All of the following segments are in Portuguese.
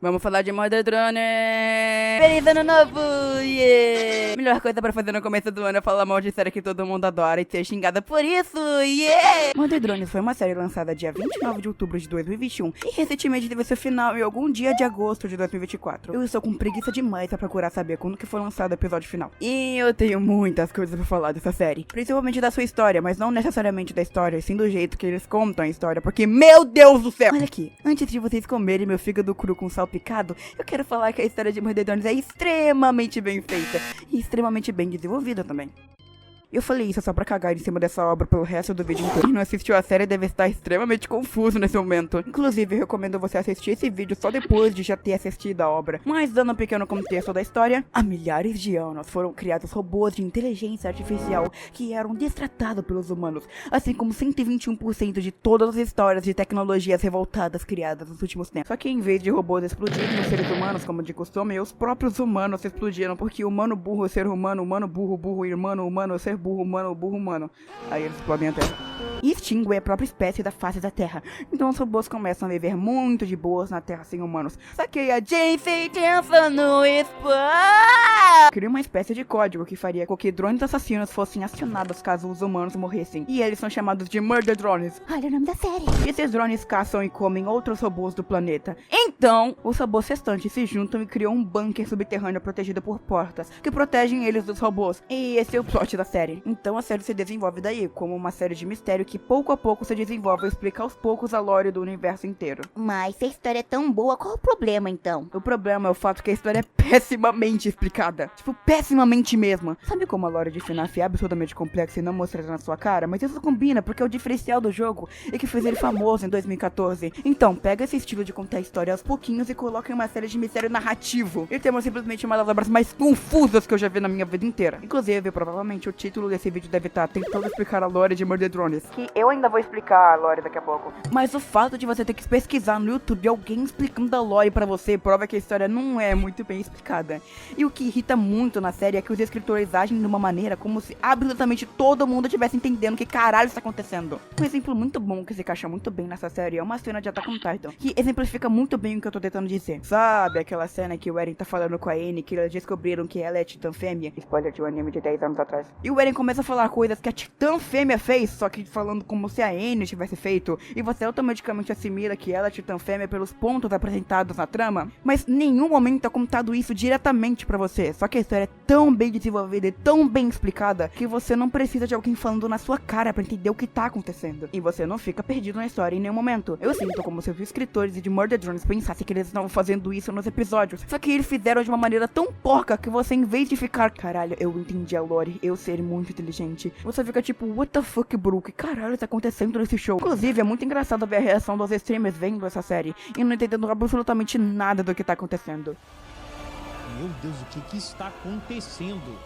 Vamos falar de Mother Drone. Feliz ano novo! Yeah! Melhor coisa pra fazer no começo do ano é falar mal de série que todo mundo adora e ser xingada por isso! Yeah! Mother Drone foi uma série lançada dia 29 de outubro de 2021 e recentemente teve seu final em algum dia de agosto de 2024. Eu estou com preguiça demais pra procurar saber quando que foi lançado o episódio final. E eu tenho muitas coisas pra falar dessa série. Principalmente da sua história, mas não necessariamente da história, sim do jeito que eles contam a história, porque, meu Deus do céu! Olha aqui, antes de vocês comerem meu fígado cru com sal picado, eu quero falar que a história de Mother Drone é extremamente bem feita e extremamente bem desenvolvida também. Eu falei isso só pra cagar em cima dessa obra pelo resto do vídeo inteiro. Quem não assistiu a série deve estar extremamente confuso nesse momento. Inclusive, eu recomendo você assistir esse vídeo só depois de já ter assistido a obra. Mas dando um pequeno contexto da história, há milhares de anos foram criados robôs de inteligência artificial que eram destratados pelos humanos, assim como 121% de todas as histórias de tecnologias revoltadas criadas nos últimos tempos. Só que em vez de robôs explodirem os seres humanos, como de costume, os próprios humanos explodiram, porque humano burro, ser humano, humano burro, burro, irmão, humano, ser burro, humano. Aí eles explodem a Terra e extinguem a própria espécie da face da Terra. Então os robôs começam a viver muito de boas na Terra sem humanos. Saquei a Jason Jensen no espaço! Cria uma espécie de código que faria com que drones assassinos fossem acionados caso os humanos morressem. E eles são chamados de Murder Drones. Olha o nome da série. Esses drones caçam e comem outros robôs do planeta. Então, os robôs restantes se juntam e criam um bunker subterrâneo protegido por portas que protegem eles dos robôs. E esse é o plot da série. Então a série se desenvolve daí, como uma série de mistério que pouco a pouco se desenvolve e explica aos poucos a lore do universo inteiro. Mas se a história é tão boa, qual o problema então? O problema é o fato que a história é pessimamente explicada. Tipo, pessimamente mesmo. Sabe como a lore de FNAF é absurdamente complexa e não mostrada na sua cara? Mas isso combina porque é o diferencial do jogo e que fez ele famoso em 2014. Então, pega esse estilo de contar a história aos pouquinhos e coloca em uma série de mistério narrativo. E temos simplesmente uma das obras mais confusas que eu já vi na minha vida inteira. Inclusive, provavelmente o título desse vídeo deve estar tentando explicar a lore de Mother Drones, que eu ainda vou explicar a lore daqui a pouco. Mas o fato de você ter que pesquisar no YouTube alguém explicando a lore pra você prova que a história não é muito bem explicada. E o que irrita muito na série é que os escritores agem de uma maneira como se absolutamente todo mundo estivesse entendendo o que caralho está acontecendo. Um exemplo muito bom que se encaixa muito bem nessa série é uma cena de Attack on Titan, que exemplifica muito bem o que eu tô tentando dizer. Sabe aquela cena que o Eren tá falando com a Annie que eles descobriram que ela é titã fêmea? Spoiler de um anime de 10 anos atrás. E o Eren começa a falar coisas que a titã fêmea fez, só que falando como se a Annie tivesse feito, e você automaticamente assimila que ela é titã fêmea pelos pontos apresentados na trama, mas em nenhum momento é contado isso diretamente pra você, só que a história é tão bem desenvolvida e tão bem explicada que você não precisa de alguém falando na sua cara pra entender o que tá acontecendo, e você não fica perdido na história em nenhum momento. Eu sinto como se os escritores de Mother Drones pensassem que eles estavam fazendo isso nos episódios, só que eles fizeram de uma maneira tão porca que você, em vez de ficar, caralho, eu entendi a lore, eu ser muito inteligente, você fica tipo, what the fuck, bro, que caralho tá acontecendo nesse show? Inclusive, é muito engraçado ver a reação dos streamers vendo essa série e não entendendo absolutamente nada do que tá acontecendo. Meu Deus, o que está acontecendo?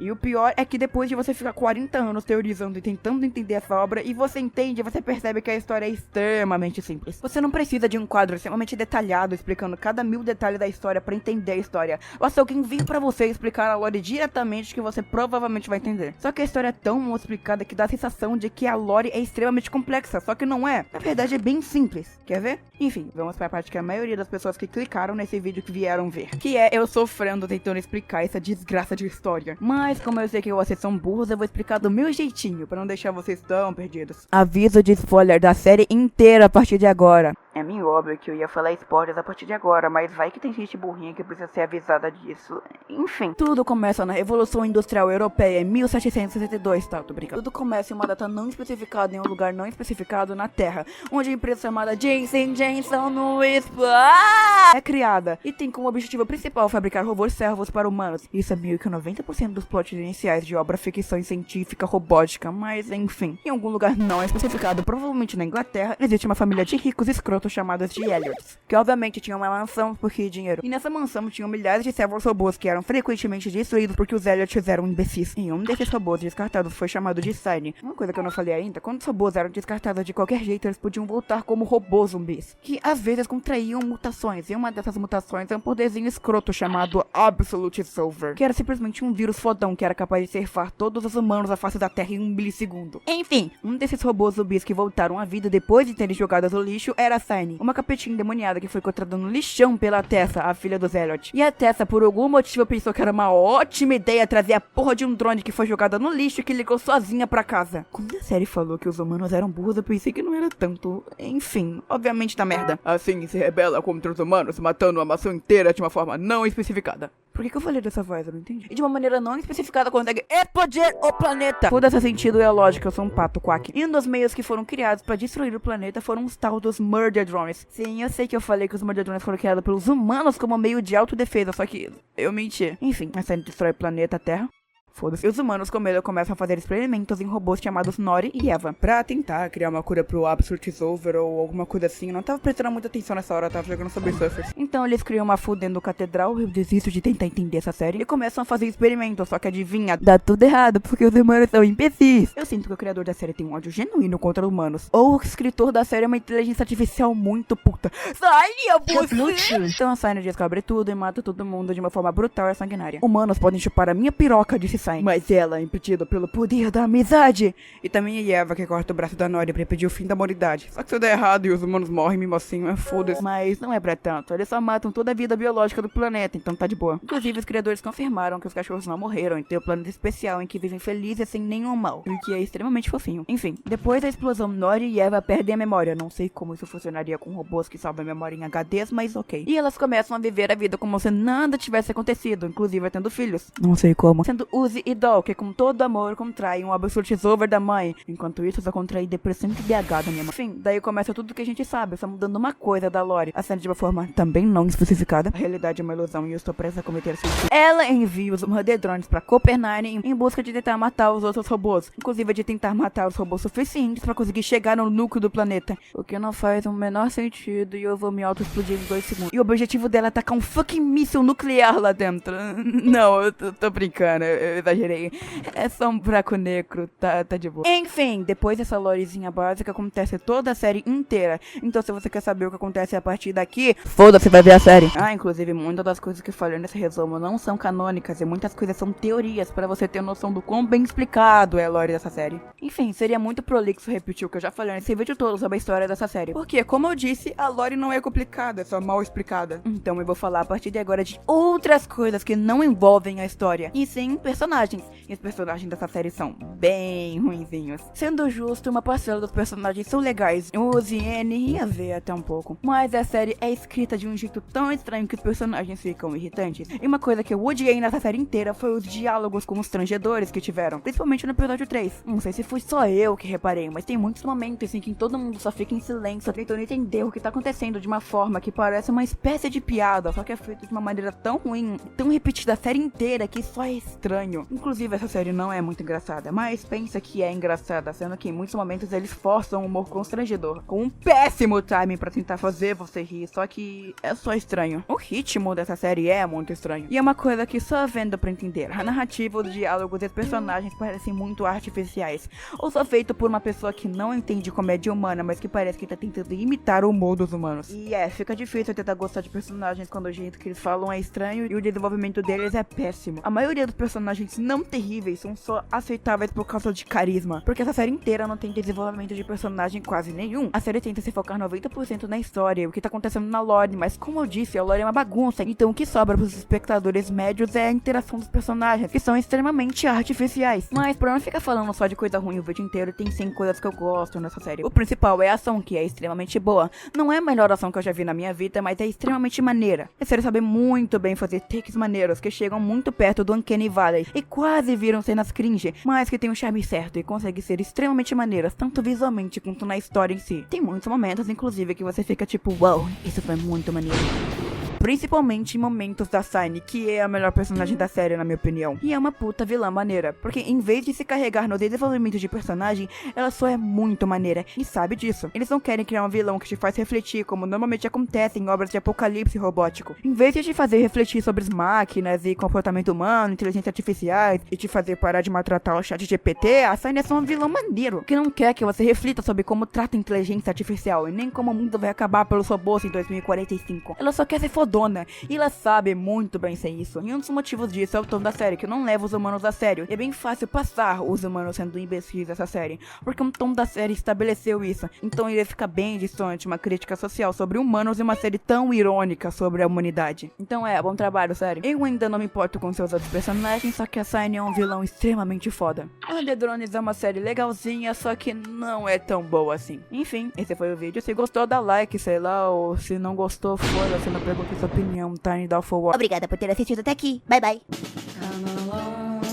E o pior é que depois de você ficar 40 anos teorizando e tentando entender essa obra, e você entende, você percebe que a história é extremamente simples. Você não precisa de um quadro extremamente detalhado explicando cada mil detalhes da história pra entender a história. Basta alguém vir pra você explicar a lore diretamente que você provavelmente vai entender. Só que a história é tão mal explicada que dá a sensação de que a lore é extremamente complexa, só que não é. Na verdade é bem simples. Quer ver? Enfim, vamos pra parte que a maioria das pessoas que clicaram nesse vídeo que vieram ver, que é eu sofrendo tentando explicar essa desgraça de história. Mas como eu sei que vocês são burros, eu vou explicar do meu jeitinho, pra não deixar vocês tão perdidos. Aviso de spoiler da série inteira a partir de agora. É meio óbvio que eu ia falar spoilers a partir de agora, mas vai que tem gente burrinha que precisa ser avisada disso. Enfim, tudo começa na Revolução Industrial Europeia em 1762, tá? Tô brincando. Tudo começa em uma data não especificada em um lugar não especificado na Terra, onde a empresa chamada Jason Jensen no espaço é criada e tem como objetivo principal fabricar robôs servos para humanos. Isso é meio que 90% dos plots iniciais de obra ficção científica robótica, mas enfim. Em algum lugar não especificado, provavelmente na Inglaterra, existe uma família de ricos escrotos chamados de Elliots, que obviamente tinham uma mansão porque dinheiro. E nessa mansão tinham milhares de servos robôs que eram frequentemente destruídos porque os Elliots eram imbecis. E um desses robôs descartados foi chamado de Sign. Uma coisa que eu não falei ainda, quando os robôs eram descartados de qualquer jeito, eles podiam voltar como robôs zumbis, que às vezes contraíam mutações. E uma dessas mutações é um poderzinho escroto chamado Absolute Silver, que era simplesmente um vírus fodão que era capaz de ceifar todos os humanos à face da Terra em 1 milissegundo. Enfim, um desses robôs zumbis que voltaram à vida depois de terem jogado no lixo era a Signy, uma capetinha endemoniada que foi encontrada no lixão pela Tessa, a filha do Zealot. E a Tessa, por algum motivo, pensou que era uma ótima ideia trazer a porra de um drone que foi jogada no lixo e que ligou sozinha pra casa. Quando a série falou que os humanos eram burros, eu pensei que não era tanto. Enfim, obviamente tá merda. Assim, se rebela contra os humanos, matando a maçã inteira de uma forma não especificada. Por que eu falei dessa voz? Eu não entendi. E de uma maneira não especificada consegue explodir o planeta. Todo esse sentido é a lógica, eu sou um pato, quack. E um dos meios que foram criados pra destruir o planeta foram os tal dos Murder Drones. Sim, eu sei que eu falei que os Murder Drones foram criados pelos humanos como meio de autodefesa, só que eu menti. Enfim, a série destrói o planeta Terra. Foda-se. E os humanos com medo começam a fazer experimentos em robôs chamados Nori e Eva pra tentar criar uma cura pro Absolute Silver ou alguma coisa assim. Eu não tava prestando muita atenção nessa hora, eu tava jogando sobre surfers. Então eles criam uma full dentro do catedral. Eu desisto de tentar entender essa série e começam a fazer experimentos. Só que adivinha, dá tudo errado porque os humanos são imbecis. Eu sinto que o criador da série tem um ódio genuíno contra humanos, ou o escritor da série é uma inteligência artificial muito puta. Sai, você! Então a Signy descobre tudo e mata todo mundo de uma forma brutal e sanguinária. Humanos podem chupar a minha piroca, disse Signy, mas ela é impedida pelo poder da amizade. E também a Eva que corta o braço da Nori pra impedir o fim da humanidade. Só que se der errado e os humanos morrem mesmo assim, foda-se. Mas não é pra tanto, eles só matam toda a vida biológica do planeta, então tá de boa. Inclusive os criadores confirmaram que os cachorros não morreram e tem um planeta especial em que vivem felizes sem nenhum mal, o que é extremamente fofinho. Enfim, depois da explosão, Nori e Eva perdem a memória. Não sei como isso funcionaria com robôs que salvam a memória em HDs, mas ok. E elas começam a viver a vida como se nada tivesse acontecido, inclusive tendo filhos. Não sei como. Sendo Uzi e Doll, que com todo amor contraem um Absolute Silver da mãe. Enquanto isso, só contrai depressão de BH da minha mãe. Enfim, daí começa tudo que a gente sabe, só mudando uma coisa da Lori. A série de uma forma também não especificada. A realidade é uma ilusão e eu estou presa a cometer suicídio. Ela envia os Murder Drones pra Copenhagen em busca de tentar matar os outros robôs. Inclusive de tentar matar os robôs suficientes pra conseguir chegar no núcleo do planeta. O que não faz o menor sentido e eu vou me auto-explodir em 2 segundos. E o objetivo dela é atacar um fucking míssil nuclear lá dentro. Não, eu tô brincando, eu exagerei. É só um buraco negro, tá de boa. Enfim, depois dessa lorezinha básica, acontece toda a série inteira. Então se você quer saber o que acontece a partir daqui, foda-se, vai ver a série. Inclusive, muitas das coisas que eu falei nesse resumo não são canônicas e muitas coisas são teorias pra você ter noção do quão bem explicado é a lore dessa série. Enfim, seria muito prolixo repetir o que eu já falei nesse vídeo todo sobre a história dessa série. Porque, como eu disse, a lore não é complicada, é só mal explicada. Então eu vou falar a partir de agora de outras coisas que não envolvem a história, e sim personagens. E os personagens dessa série são bem ruinzinhos. Sendo justo, uma parcela dos personagens são legais, Uzi, N e a V até um pouco. Mas a série é escrita de um jeito tão estranho que os personagens ficam irritantes. E uma coisa que eu odiei nessa série inteira foi os diálogos com os estrangedores que tiveram, principalmente no episódio 3. Não sei se foi só eu que reparei, mas tem muitos momentos em que todo mundo só fica em silêncio, tentando entender o que tá acontecendo de uma forma que parece uma espécie de piada, só que é feito de uma maneira tão ruim, tão repetida a série inteira, que só é estranho. Inclusive, essa série não é muito engraçada, mas pensa que é engraçada, sendo que em muitos momentos eles forçam um humor constrangedor, com um péssimo timing pra tentar fazer você rir, só que é só estranho. O ritmo dessa série é muito estranho, e é uma coisa que só vendo pra entender. A narrativa, os diálogos e os personagens parecem muito artificiais, ou só feito por uma pessoa que não entende comédia humana, mas que parece que tá tentando imitar o humor dos humanos. E fica difícil tentar gostar de personagens quando o jeito que eles falam é estranho e o desenvolvimento deles é péssimo. A maioria dos personagens não terríveis são só aceitáveis por causa de carisma, porque essa série inteira não tem desenvolvimento de personagem quase nenhum. A série tenta se focar 90% na história, o que tá acontecendo na lore, mas como eu disse, a lore é uma bagunça, então o que sobra pros espectadores médios é a interação dos personagens, que são extremamente artificiais. Mas pra não ficar falando só de coisa ruim o vídeo inteiro, tem 100 coisas que eu gosto nessa série. O principal é a ação, que é extremamente boa. Não é a melhor ação que eu já vi na minha vida, mas é extremamente maneira. A série sabe muito bem fazer takes maneiros, que chegam muito perto do Uncanny Valley, e quase viram cenas cringe, mas que tem um charme certo e consegue ser extremamente maneiras, tanto visualmente quanto na história em si. Tem muitos momentos, inclusive, que você fica tipo, uau, isso foi muito maneiro. Principalmente em momentos da Shine, que é a melhor personagem da série, na minha opinião. E é uma puta vilã maneira, porque em vez de se carregar no desenvolvimento de personagem, ela só é muito maneira, e sabe disso. Eles não querem criar um vilão que te faz refletir, como normalmente acontece em obras de apocalipse robótico. Em vez de te fazer refletir sobre as máquinas e comportamento humano, inteligência artificiais, e te fazer parar de maltratar o chat GPT, a Shine é só um vilão maneiro, que não quer que você reflita sobre como trata a inteligência artificial, e nem como o mundo vai acabar pelo seu bolso em 2045. Ela só quer ser fodona, e ela sabe muito bem ser isso. E um dos motivos disso é o tom da série, que não leva os humanos a sério. E é bem fácil passar os humanos sendo imbecis dessa série, porque o tom da série estabeleceu isso. Então iria ficar bem distante uma crítica social sobre humanos e uma série tão irônica sobre a humanidade. Então bom trabalho, série. Eu ainda não me importo com seus outros personagens, só que a Shine é um vilão extremamente foda. A The Drones é uma série legalzinha, só que não é tão boa assim. Enfim, esse foi o vídeo. Se gostou, dá like, sei lá, ou se não gostou, foda-se, não pergunte sua opinião, Tiny Down for What. Obrigada por ter assistido até aqui. Bye, bye. Come along.